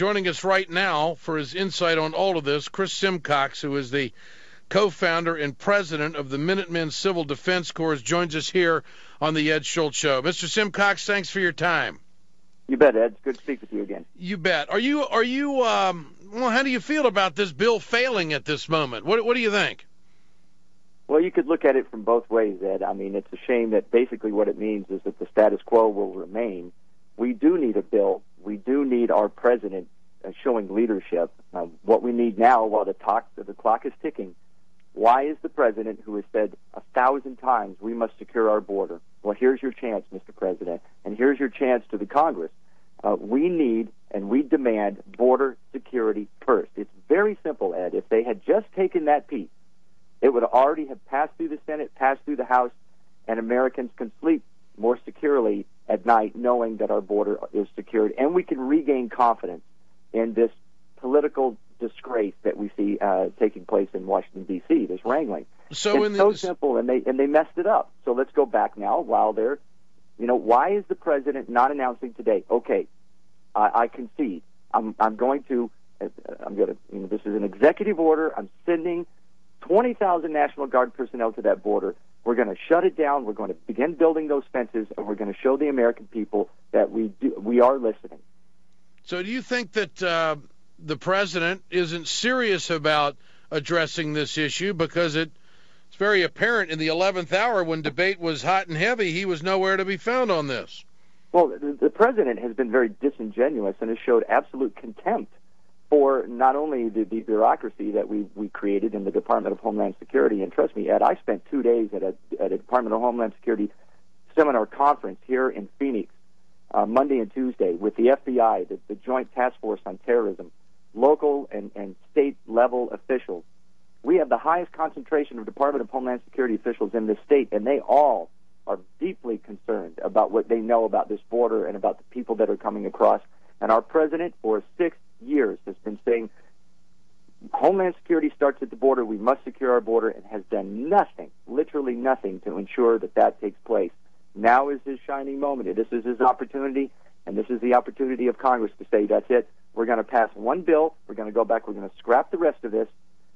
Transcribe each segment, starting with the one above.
Joining us right now for his insight on all of this, Chris Simcox, who is the co-founder and president of the Minutemen Civil Defense Corps, joins us here on the Ed Schultz Show. Mr. Simcox, thanks for your time. You bet, Ed. It's good to speak with you again. You bet. Well, how do you feel about this bill failing at this moment? What do you think? Well, you could look at it from both ways, Ed. I mean, it's a shame that basically what it means is that the status quo will remain. We do need a bill. We do need our president showing leadership. What we need now, while the clock is ticking, why is the president, who has said 1,000 times we must secure our border? Well, here's your chance, Mr. President, and here's your chance to the Congress. We need and we demand border security first. It's very simple, Ed. If they had just taken that piece, it would already have passed through the Senate, passed through the House, and Americans can sleep more securely at night knowing that our border is secured, and we can regain confidence in this political disgrace that we see taking place in Washington, D.C., this wrangling. So it's so simple, and they messed it up. So let's go back now while they're, why is the president not announcing today, okay, I concede, I'm going to, this is an executive order, I'm sending 20,000 National Guard personnel to that border. We're going to shut it down. We're going to begin building those fences, and we're going to show the American people that we are listening. So do you think that the president isn't serious about addressing this issue because it's very apparent in the 11th hour when debate was hot and heavy, he was nowhere to be found on this? Well, the president has been very disingenuous and has showed absolute contempt for not only the bureaucracy that we created in the Department of Homeland Security. And trust me, Ed, I spent 2 days at a Department of Homeland Security seminar conference here in Phoenix, Monday and Tuesday, with the FBI, the Joint Task Force on Terrorism, local and state-level officials. We have the highest concentration of Department of Homeland Security officials in this state, and they all are deeply concerned about what they know about this border and about the people that are coming across. And our president, for 6 years, has been saying Homeland Security starts at the border, we must secure our border, and has done nothing, literally nothing, to ensure that takes place. Now is his shining moment. This is his opportunity, and this is the opportunity of Congress to say, that's it, we're going to pass one bill, we're going to go back, we're going to scrap the rest of this.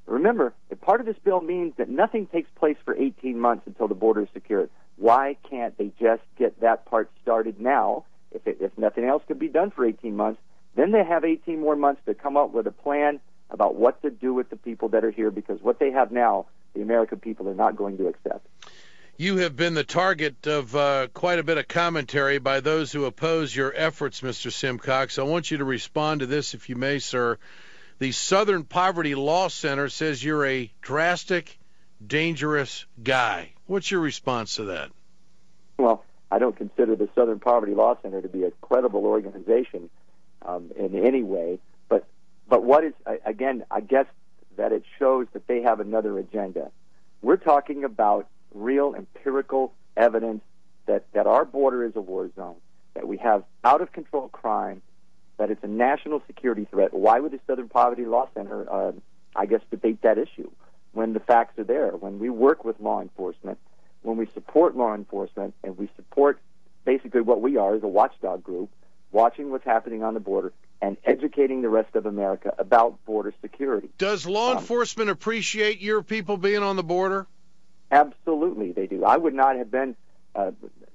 Remember, if part of this bill means that nothing takes place for 18 months until the border is secured, why can't they just get that part started now? If nothing else could be done for 18 months, then they have 18 more months to come up with a plan about what to do with the people that are here, because what they have now, the American people are not going to accept. You have been the target of quite a bit of commentary by those who oppose your efforts, Mr. Simcox. I want you to respond to this, if you may, sir. The Southern Poverty Law Center says you're a drastic, dangerous guy. What's your response to that? Well, I don't consider the Southern Poverty Law Center to be a credible organization in any way. But what is, again, I guess that it shows that they have another agenda. We're talking about real empirical evidence that our border is a war zone, that we have out-of-control crime, that it's a national security threat. Why would the Southern Poverty Law Center, debate that issue when the facts are there, when we work with law enforcement, when we support law enforcement, and we support basically what we are as a watchdog group, watching what's happening on the border and educating the rest of America about border security. Does law enforcement appreciate your people being on the border? Absolutely, they do. I would not have been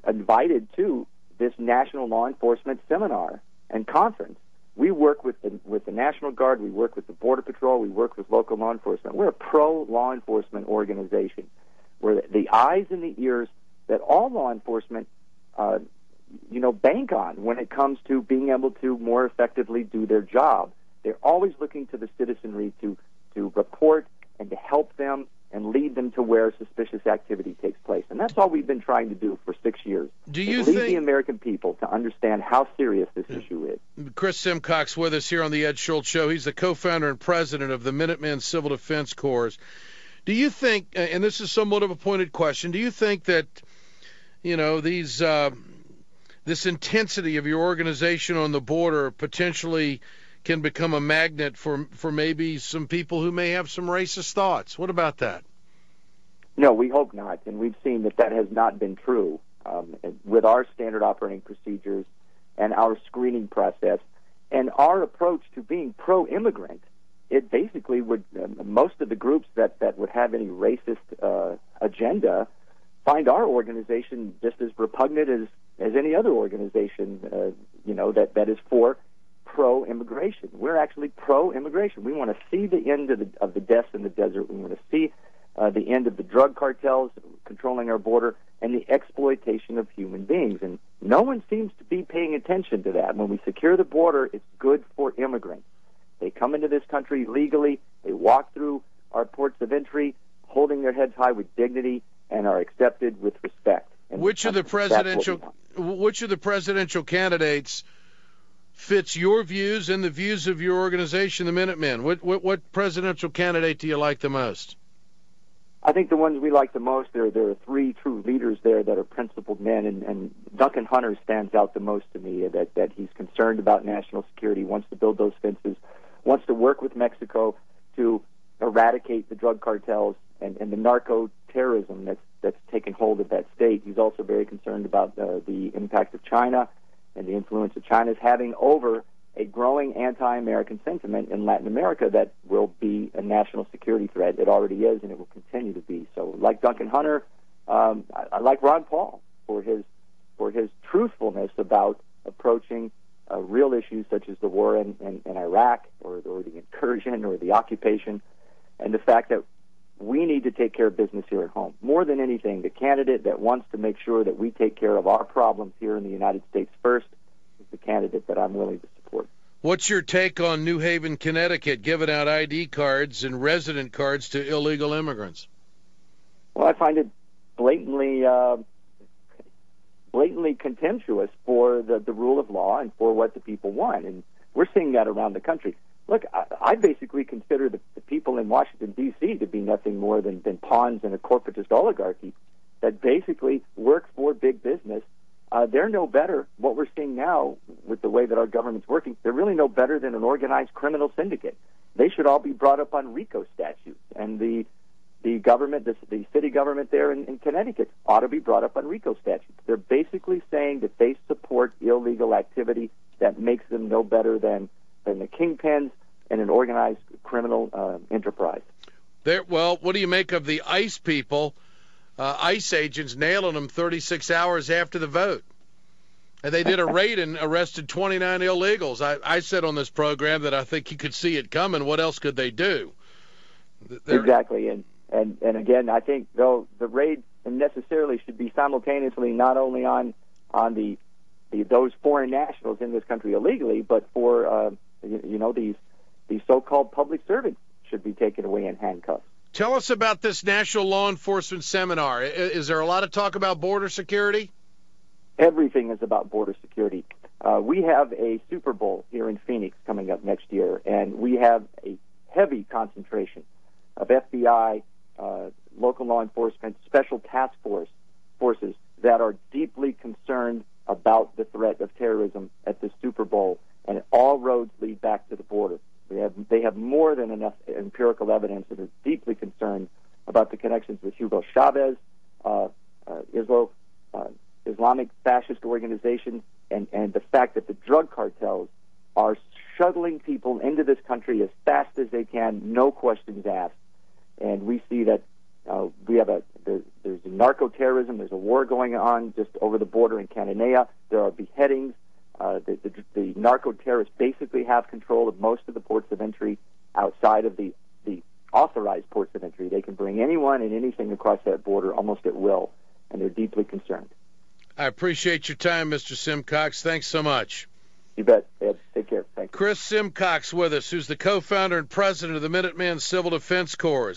invited to this national law enforcement seminar and conference. We work with the National Guard, we work with the Border Patrol, we work with local law enforcement. We're a pro-law enforcement organization. We're the eyes and the ears that all law enforcement bank on when it comes to being able to more effectively do their job. They're always looking to the citizenry to report and to help them and lead them to where suspicious activity takes place. And that's all we've been trying to do for 6 years. Do you lead the American people to understand how serious this issue is? Chris Simcox with us here on the Ed Schultz Show. He's the co-founder and president of the Minutemen Civil Defense Corps. Do you think, and this is somewhat of a pointed question, do you think that, this intensity of your organization on the border potentially can become a magnet for maybe some people who may have some racist thoughts? What about that? No, we hope not, and we've seen that has not been true. With our standard operating procedures and our screening process, And our approach to being pro-immigrant, it basically would, most of the groups that would have any racist agenda find our organization just as repugnant as any other organization, that is for pro-immigration. We're actually pro-immigration. We want to see the end of the deaths in the desert. We want to see the end of the drug cartels controlling our border and the exploitation of human beings. And no one seems to be paying attention to that. When we secure the border, it's good for immigrants. They come into this country legally. They walk through our ports of entry, holding their heads high with dignity, and are accepted with respect. And which of the presidential candidates fits your views and the views of your organization, the Minutemen? What presidential candidate do you like the most? I think the ones we like the most, there are three true leaders there that are principled men, and Duncan Hunter stands out the most to me, that he's concerned about national security, wants to build those fences, wants to work with Mexico to eradicate the drug cartels and the narco-terrorism that's taken hold of that state. He's also very concerned about the impact of China and the influence that China is having over a growing anti-American sentiment in Latin America that will be a national security threat. It already is, and it will continue to be. So, like Duncan Hunter, I like Ron Paul for his truthfulness about approaching real issues such as the war in Iraq or the incursion or the occupation, and the fact that we need to take care of business here at home. More than anything, the candidate that wants to make sure that we take care of our problems here in the United States first is the candidate that I'm willing to support. What's your take on New Haven, Connecticut, giving out ID cards and resident cards to illegal immigrants? Well, I find it blatantly contemptuous for the rule of law and for what the people want, and we're seeing that around the country. Look, I basically consider the people in Washington, D.C. to be nothing more than pawns in a corporatist oligarchy that basically work for big business. They're no better. What we're seeing now with the way that our government's working, they're really no better than an organized criminal syndicate. They should all be brought up on RICO statutes. And the government, the city government there in Connecticut ought to be brought up on RICO statutes. They're basically saying that they support illegal activity that makes them no better than the kingpins and an organized criminal enterprise. Well, what do you make of the ICE people, ICE agents nailing them 36 hours after the vote? And they did a raid and arrested 29 illegals. I said on this program that I think you could see it coming. What else could they do? Exactly. And again, I think, though, the raid necessarily should be simultaneously not only on those foreign nationals in this country illegally, but for these so-called public servants should be taken away in handcuffs. Tell us about this National Law Enforcement Seminar. Is there a lot of talk about border security? Everything is about border security. We have a Super Bowl here in Phoenix coming up next year, and we have a heavy concentration of FBI, local law enforcement, special task forces that are deeply concerned about the threat of terrorism at the Super Bowl, and all roads lead back to the border. They have more than enough empirical evidence that are deeply concerned about the connections with Hugo Chavez, Islamic fascist organizations, and the fact that the drug cartels are shuttling people into this country as fast as they can, no questions asked. And we see that there's narco-terrorism, there's a war going on just over the border in Cananea, there are beheadings. The narco-terrorists basically have control of most of the ports of entry outside of the authorized ports of entry. They can bring anyone and anything across that border almost at will, and they're deeply concerned. I appreciate your time, Mr. Simcox. Thanks so much. You bet, Ed. Take care. Thank you. Chris Simcox with us, who's the co-founder and president of the Minuteman Civil Defense Corps.